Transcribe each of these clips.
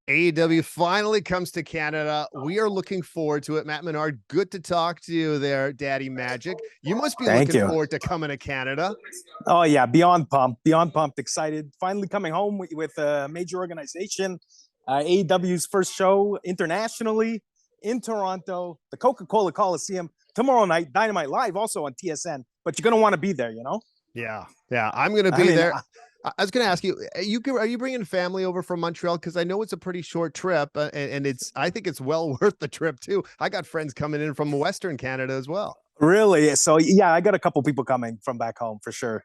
AEW finally comes to Canada. We are looking forward to it. Matt Menard, good to talk to you there, Daddy Magic. You must be Thank looking you. forward to coming to Canada. Oh, yeah. Beyond pumped, excited. Finally coming home with a major organization. AEW's first show internationally in Toronto, the Coca-Cola Coliseum, tomorrow night, Dynamite live also on TSN. But you're going to want to be there, you know? Yeah. I'm going to be there. I was going to ask you, are you bringing family over from Montreal? Because I know it's a pretty short trip, and I think it's well worth the trip too. I got friends coming in from Western Canada as well. Really? So yeah, I got a couple people coming from back home for sure.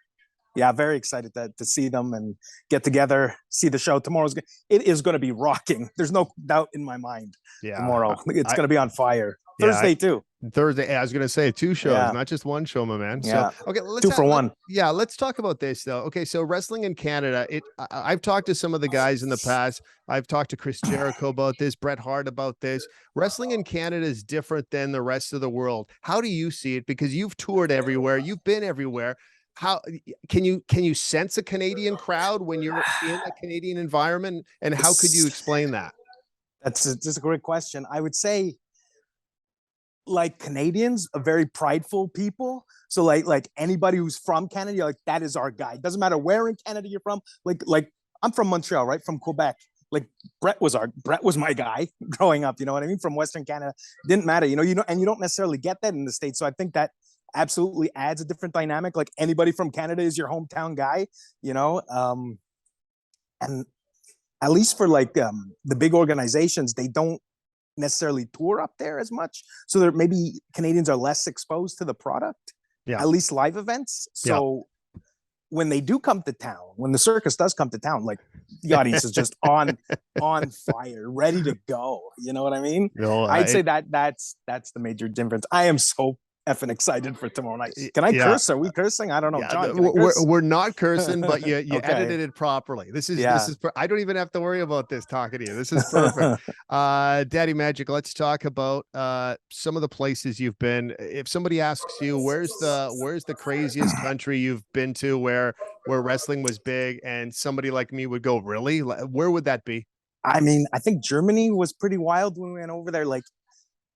Yeah, very excited to see them and get together, see the show. It is going to be rocking. There's no doubt in my mind. Yeah, tomorrow it's going to be on fire. Thursday too. Thursday. I was going to say 2 shows, not just 1 show, my man. Yeah. So, okay, let's 2 for 1. Yeah, let's talk about this though. Okay, so wrestling in Canada, I've talked to some of the guys in the past. I've talked to Chris Jericho about this, Bret Hart about this. Wrestling in Canada is different than the rest of the world. How do you see it? Because you've toured everywhere, you've been everywhere. How can you sense a Canadian crowd when you're in a Canadian environment, and how could you explain that? That's just a great question. I would say, like, Canadians are very prideful people. So like anybody who's from Canada, you're like, that is our guy. Doesn't matter where in Canada you're from. Like I'm from Montreal, right? From Quebec. Like Bret was my guy growing up. You know what I mean? From Western Canada, didn't matter. You know, and you don't necessarily get that in the States. So I think that absolutely adds a different dynamic. Like anybody from Canada is your hometown guy. You know, and at least for like the big organizations, they don't necessarily tour up there as much, so there maybe Canadians are less exposed to the product, at least live events. So when they do come to town, when the circus does come to town, like the audience is just on fire, ready to go. You know what I mean? I'd say that's the major difference. I am so effing excited for tomorrow night. Can I curse? Are we cursing? I don't know. John, we're not cursing, but you okay. Edited it properly. This is I don't even have to worry about this talking to you. This is perfect. Daddy Magic, let's talk about some of the places you've been. If somebody asks you where's the craziest country you've been to where wrestling was big, and somebody like me would go, really? Where would that be? I mean, I think Germany was pretty wild when we went over there. Like,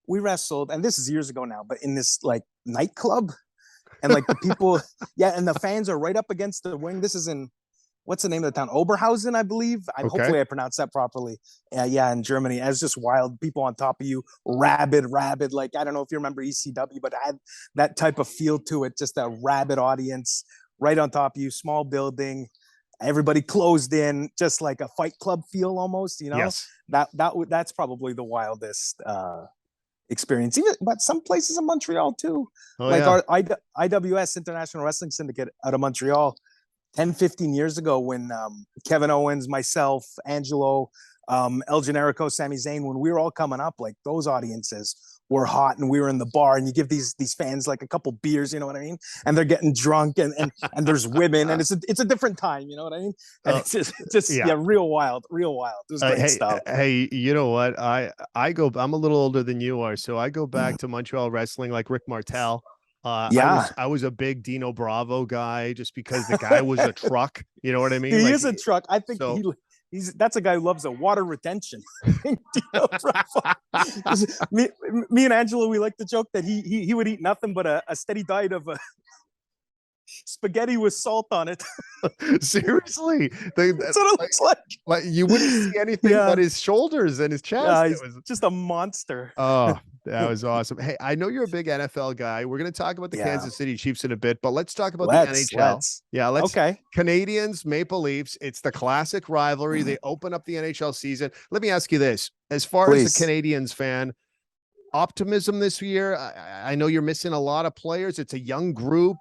we wrestled, and this is years ago now, but in this like nightclub, and like the people, and the fans are right up against the wing. This is in, what's the name of the town? Oberhausen, I believe. Hopefully I pronounced that properly. In Germany. And it's just wild. People on top of you, rabid. Like, I don't know if you remember ECW, but it had that type of feel to it. Just a rabid audience right on top of you, small building, everybody closed in, just like a Fight Club feel almost, you know? Yes. That's probably the wildest experience, even but some places in Montreal too. Our IWS, International Wrestling Syndicate, out of Montreal 10-15 years ago, when Kevin Owens, myself, Angelo, El Generico, Sami Zayn, when we were all coming up, like those audiences were hot, and we were in the bar, and you give these fans like a couple beers, you know what I mean, and they're getting drunk, and there's women, and it's a different time, you know what I mean, and it's just real wild. It was great stuff. Hey, you know what, I'm a little older than you are, so I go back to Montreal wrestling, like Rick Martel. I was a big Dino Bravo guy, just because the guy was a truck, you know what I mean? He is a truck. I think that's a guy who loves a water retention. me and Angelo, we like to joke that he would eat nothing but a steady diet of spaghetti with salt on it. Seriously, that's what it looks like. Like you wouldn't see anything but his shoulders and his chest. He's just a monster. Oh, that was awesome. Hey, I know you're a big NFL guy. We're going to talk about the Kansas City Chiefs in a bit, but let's talk about the NHL. Let's. Okay. Canadians, Maple Leafs. It's the classic rivalry. They open up the NHL season. Let me ask you this: as far as the Canadians fan, optimism this year? I know you're missing a lot of players. It's a young group.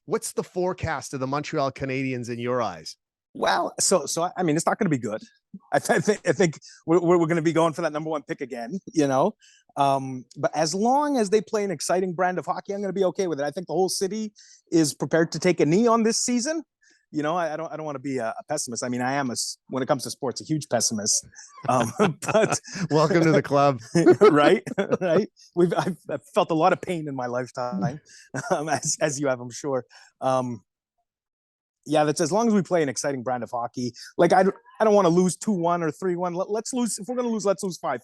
What's the forecast of the Montreal Canadiens in your eyes? Well, so I mean, it's not going to be good. I think we're going to be going for that number 1 pick again, you know. But as long as they play an exciting brand of hockey, I'm going to be okay with it. I think the whole city is prepared to take a knee on this season. You know, I don't want to be a pessimist. I mean, I am when it comes to sports, a huge pessimist. But welcome to the club, right? I've felt a lot of pain in my lifetime, as you have, I'm sure. That's as long as we play an exciting brand of hockey. Like I I don't want to lose 2-1 or 3-1. Let's lose. If we're going to lose, let's lose 5-4.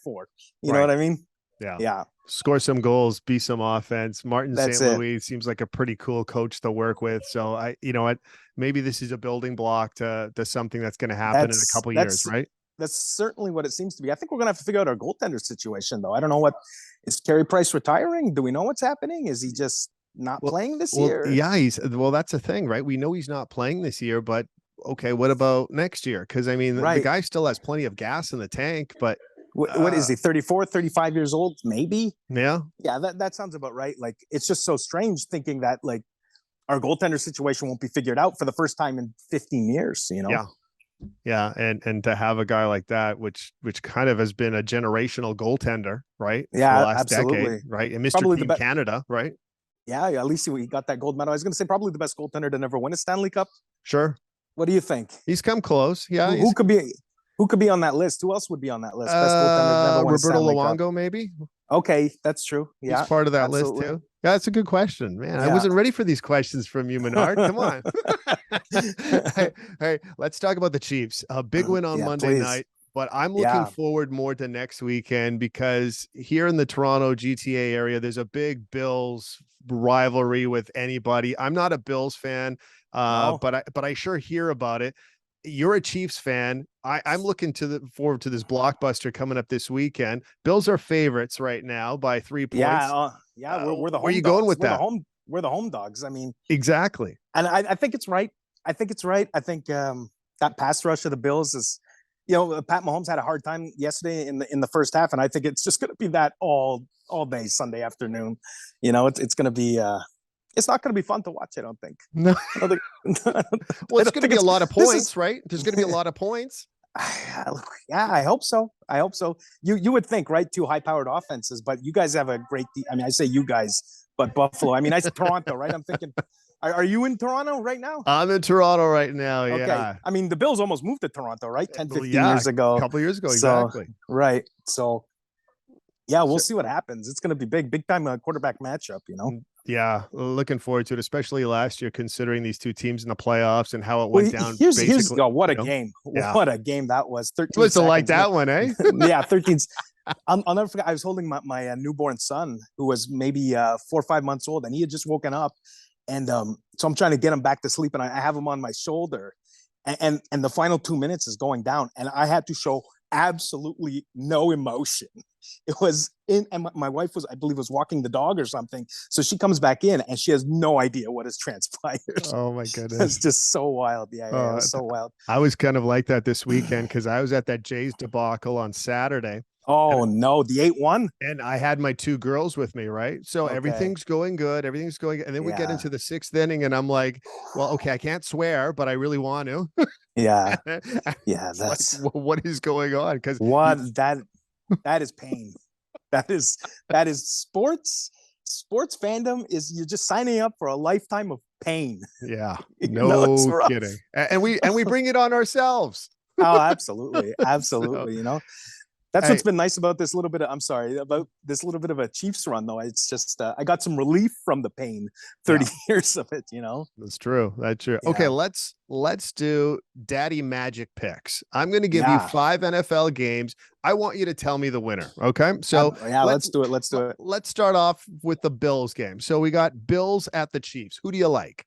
You know what I mean? Yeah. Score some goals, be some offense. Martin St. Louis seems like a pretty cool coach to work with. So you know what, maybe this is a building block to something that's going to happen in a couple years, right? That's certainly what it seems to be. I think we're going to have to figure out our goaltender situation, though. I don't know what is Carey Price retiring. Do we know what's happening? Is he just not playing this year? Yeah, that's the thing, right? We know he's not playing this year, but okay, what about next year? Because I mean, the guy still has plenty of gas in the tank, but what is he, 34, 35 years old? Maybe. Yeah. That sounds about right. Like, it's just so strange thinking that like our goaltender situation won't be figured out for the first time in 15 years, you know? Yeah. And to have a guy like that, which kind of has been a generational goaltender, right? Yeah, for the last absolutely. Decade, right? And Mr. Team Canada, right? Yeah, at least he got that gold medal. I was going to say probably the best goaltender to never win a Stanley Cup. Sure. What do you think? He's come close. Yeah. Who could be on that list? Who else would be on that list? Best goaltender to never win a Stanley Cup. Luongo, maybe. Okay, that's true. Yeah, he's part of that list too. Yeah, that's a good question, man. I wasn't ready for these questions from you, Menard. Come on. hey, let's talk about the Chiefs. A big win on Monday night, but I'm looking forward more to next weekend because here in the Toronto GTA area, there's a big Bills rivalry with anybody. I'm not a Bills fan, but I sure hear about it. You're a Chiefs fan. I'm looking forward to this blockbuster coming up this weekend. Bills are favorites right now by 3 points. We're the home. Where are you going with that? We're the home dogs. I mean, exactly. And I think it's right. I think that pass rush of the Bills is, Pat Mahomes had a hard time yesterday in the first half, and I think it's just going to be that all day Sunday afternoon. It's going to be. It's not going to be fun to watch, I don't think. No. Well, it's going to be a lot of points, right? There's going to be a lot of points. Yeah, I hope so. You would think, right? Two high-powered offenses, but you guys have a great. I mean, I say you guys, but Buffalo. I mean, I said Toronto, right? I'm thinking, are you in Toronto right now? I'm in Toronto right now. Yeah. Okay. I mean, the Bills almost moved to Toronto, right? 10, 15 years ago. A couple of years ago, exactly. Right. So, yeah, we'll see what happens. It's going to be big time quarterback matchup. Yeah, looking forward to it, especially last year, considering these two teams in the playoffs and how it went down. What a game! Yeah. What a game that was. 13 was like that one, eh? Yeah, 13. I'll never forget. I was holding my newborn son, who was maybe 4 or 5 months old, and he had just woken up, and so I'm trying to get him back to sleep, and I have him on my shoulder, and the final 2 minutes is going down, and I had to show absolutely no emotion. It was and my wife I believe was walking the dog or something, so she comes back in and she has no idea what has transpired. Oh my goodness, it's just so wild. It was so wild. I was kind of like that this weekend because I was at that Jays debacle on Saturday. Oh no, the 8-1, and I had my two girls with me, right? So everything's going good, and then we get into the 6th inning, and I'm like, well, okay, I can't swear, but I really want to. That's like, what is going on? Because that is pain. That is sports fandom is you're just signing up for a lifetime of pain. Yeah, no kidding. And we bring it on ourselves. Oh, absolutely. So, that's what's been nice about this little bit of, about this little bit of a Chiefs run, though. It's just, I got some relief from the pain, 30 years of it, That's true. Yeah. Okay, let's do Daddy Magic picks. I'm going to give you 5 NFL games. I want you to tell me the winner. Okay. So let's do it. Let's start off with the Bills game. So we got Bills at the Chiefs. Who do you like?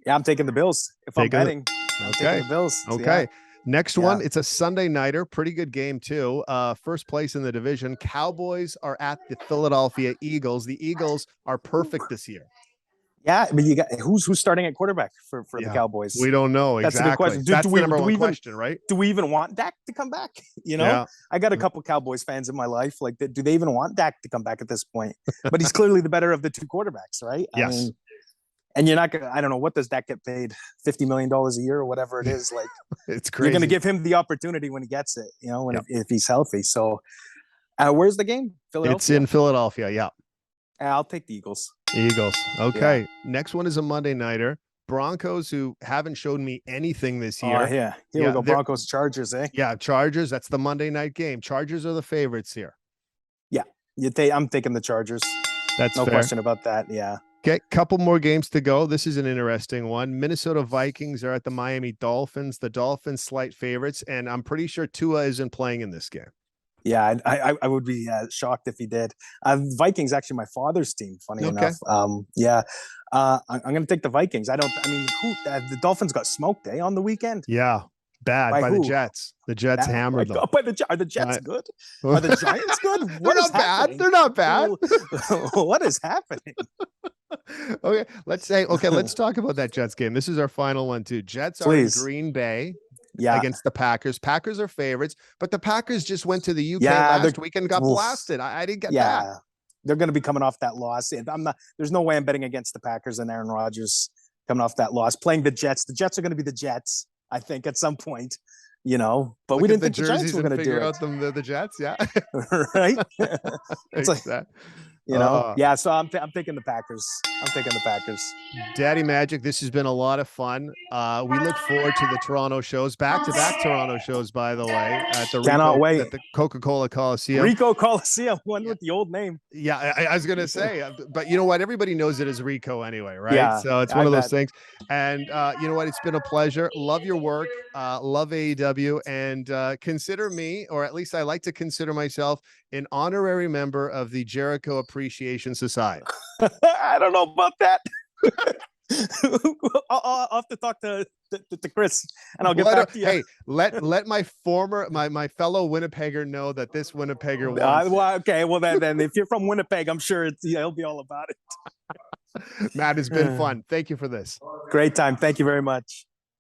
Yeah, I'm taking the Bills. If I'm betting, I'm taking the Bills. Okay. Yeah. Next one, it's a Sunday nighter. Pretty good game, too. First place in the division. Cowboys are at the Philadelphia Eagles. The Eagles are perfect this year. Yeah, but you got who's starting at quarterback for the Cowboys? We don't know. That's exactly. a good question. That's the number one question, right? Do we even want Dak to come back? I got a couple Cowboys fans in my life. Like, do they even want Dak to come back at this point? But he's clearly the better of the two quarterbacks, right? Yes. I mean, and you're not going to, I don't know, what does Dak get paid? $50 million a year or whatever it is. Like, it's crazy. You're going to give him the opportunity when he gets it, if he's healthy. So where's the game? Philadelphia? It's in Philadelphia. Yeah. I'll take the Eagles. Eagles. Okay. Yeah. Next one is a Monday nighter. Broncos, who haven't shown me anything this year. Here we go. Broncos, Chargers, eh? Yeah. Chargers. That's the Monday night game. Chargers are the favorites here. Yeah. I'm taking the Chargers. That's no fair. question about that. Yeah. Okay, couple more games to go. This is an interesting one. Minnesota Vikings are at the Miami Dolphins. The Dolphins slight favorites, and I'm pretty sure Tua isn't playing in this game. Yeah, I would be shocked if he did. Vikings actually my father's team. Funny enough. Yeah, I'm going to take the Vikings. I mean, the Dolphins got smoked on the weekend. Yeah, bad by the Jets. The Jets hammered them. Are the Jets good? Are the Giants good? They're not bad. They're not bad. What is happening? Okay, let's talk about that Jets game. This is our final one too. Jets are in Green Bay against the Packers. Packers are favorites, but the Packers just went to the UK last week and got blasted. I didn't get that. They're going to be coming off that loss. There's no way I'm betting against the Packers and Aaron Rodgers coming off that loss. Playing the Jets. The Jets are going to be the Jets, I think, at some point. But we didn't think the Giants were going to do it. The Jets, yeah. Right? It's like that. So I'm taking the Packers. I'm taking the Packers. Daddy Magic, this has been a lot of fun. We look forward to the Toronto shows, back-to-back Toronto shows, by the way, at the Coca-Cola Coliseum. Rico Coliseum, one with the old name. Yeah, I was gonna say, but you know what? Everybody knows it as Rico anyway, right? Yeah, so it's one of those things. And you know what? It's been a pleasure. Love your work. Love AEW, and consider me, or at least I like to consider myself, an honorary member of the Jericho Appreciation Society. I don't know about that. I'll have to talk to Chris, and I'll get back to you. Hey, let my fellow Winnipegger know that this Winnipegger wants. Okay, well then if you're from Winnipeg, I'm sure he'll be all about it. Matt, it's been fun. Thank you for this. Great time. Thank you very much.